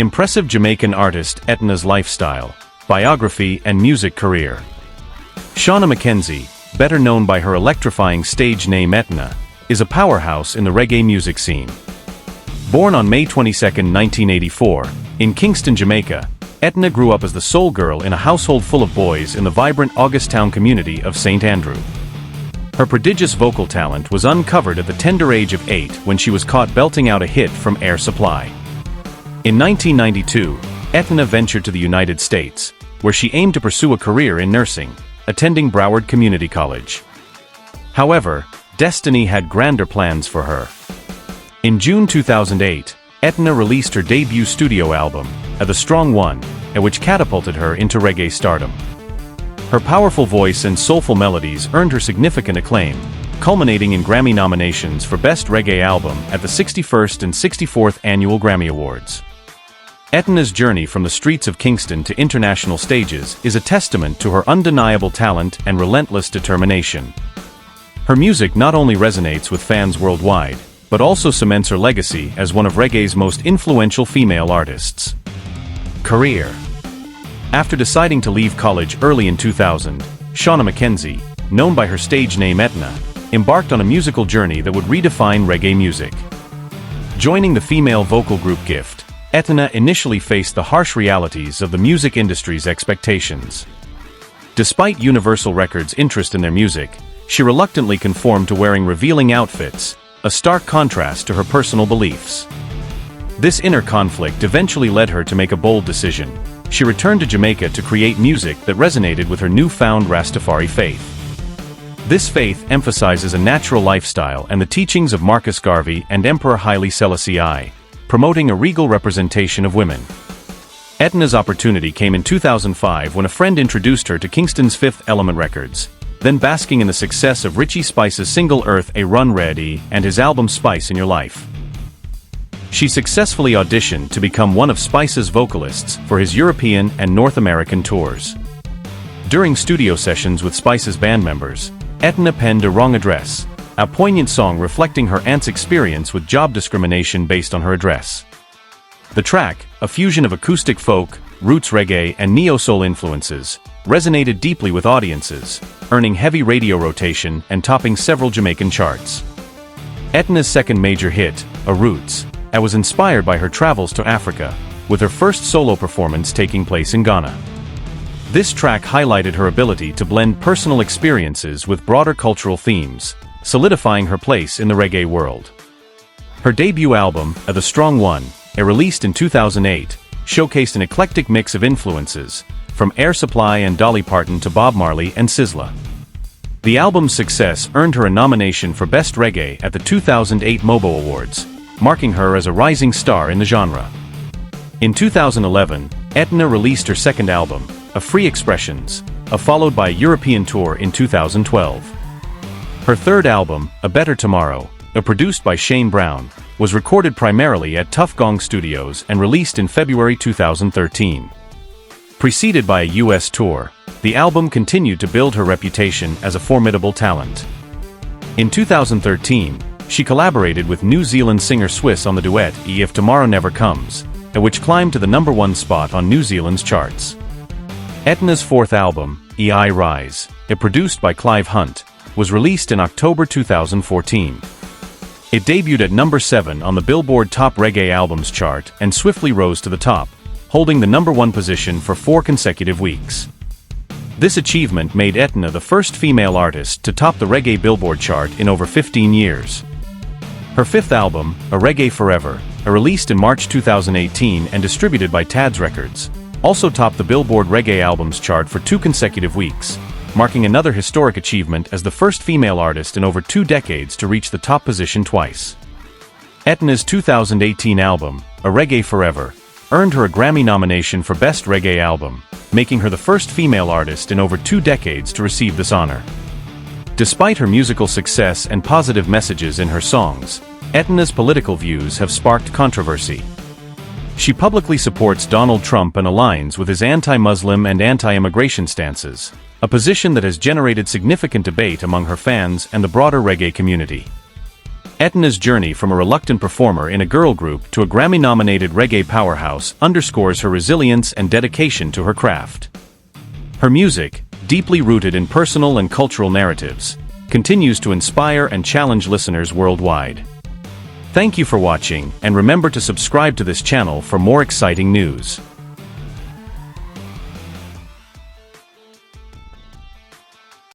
Impressive Jamaican artist Etana's lifestyle, biography and music career. Shauna McKenzie, better known by her electrifying stage name Etana, is a powerhouse in the reggae music scene. Born on May 22, 1984, in Kingston, Jamaica, Etana grew up as the soul girl in a household full of boys in the vibrant Augusttown community of St. Andrew. Her prodigious vocal talent was uncovered at the tender age of 8 when she was caught belting out a hit from Air Supply. In 1992, Etana ventured to the United States, where she aimed to pursue a career in nursing, attending Broward Community College. However, destiny had grander plans for her. In June 2008, Etana released her debut studio album, The Strong One, which catapulted her into reggae stardom. Her powerful voice and soulful melodies earned her significant acclaim, culminating in Grammy nominations for Best Reggae Album at the 61st and 64th Annual Grammy Awards. Etana's journey from the streets of Kingston to international stages is a testament to her undeniable talent and relentless determination. Her music not only resonates with fans worldwide, but also cements her legacy as one of reggae's most influential female artists. Career. After deciding to leave college early in 2000, Shauna McKenzie, known by her stage name Etana, embarked on a musical journey that would redefine reggae music. Joining the female vocal group Gift, Etana initially faced the harsh realities of the music industry's expectations. Despite Universal Records' interest in their music, she reluctantly conformed to wearing revealing outfits, a stark contrast to her personal beliefs. This inner conflict eventually led her to make a bold decision. She returned to Jamaica to create music that resonated with her newfound Rastafari faith. This faith emphasizes a natural lifestyle and the teachings of Marcus Garvey and Emperor Haile Selassie I, promoting a regal representation of women. Etana's opportunity came in 2005 when a friend introduced her to Kingston's Fifth Element Records, then basking in the success of Richie Spice's single Earth A Run Ready and his album Spice in Your Life. She successfully auditioned to become one of Spice's vocalists for his European and North American tours. During studio sessions with Spice's band members, Etana penned A Wrong Address, a poignant song reflecting her aunt's experience with job discrimination based on her address. The track, a fusion of acoustic folk, roots reggae and neo-soul influences, resonated deeply with audiences, earning heavy radio rotation and topping several Jamaican charts. Etana's second major hit, A Roots, was inspired by her travels to Africa, with her first solo performance taking place in Ghana. This track highlighted her ability to blend personal experiences with broader cultural themes, solidifying her place in the reggae world. Her debut album, The Strong One, released in 2008, showcased an eclectic mix of influences, from Air Supply and Dolly Parton to Bob Marley and Sizzla. The album's success earned her a nomination for Best Reggae at the 2008 MOBO Awards, marking her as a rising star in the genre. In 2011, Etana released her second album, Free Expressions, followed by a European tour in 2012. Her third album, A Better Tomorrow, produced by Shane Brown, was recorded primarily at Tough Gong Studios and released in February 2013. Preceded by a US tour, the album continued to build her reputation as a formidable talent. In 2013, she collaborated with New Zealand singer Swiss on the duet If Tomorrow Never Comes, which climbed to the #1 spot on New Zealand's charts. Etana's fourth album, I Rise, produced by Clive Hunt, was released in October 2014. It debuted at number 7 on the Billboard Top Reggae Albums chart and swiftly rose to the top, holding the #1 position for 4 consecutive weeks. This achievement made Etana the first female artist to top the Reggae Billboard chart in over 15 years. Her fifth album, A Reggae Forever, released in March 2018 and distributed by Tads Records, also topped the Billboard Reggae Albums chart for 2 consecutive weeks, marking another historic achievement as the first female artist in over 2 decades to reach the top position twice. Etana's 2018 album, A Reggae Forever, earned her a Grammy nomination for Best Reggae Album, making her the first female artist in over 2 decades to receive this honor. Despite her musical success and positive messages in her songs, Etana's political views have sparked controversy. She publicly supports Donald Trump and aligns with his anti-Muslim and anti-immigration stances, a position that has generated significant debate among her fans and the broader reggae community. Etana's journey from a reluctant performer in a girl group to a Grammy-nominated reggae powerhouse underscores her resilience and dedication to her craft. Her music, deeply rooted in personal and cultural narratives, continues to inspire and challenge listeners worldwide. Thank you for watching, and remember to subscribe to this channel for more exciting news.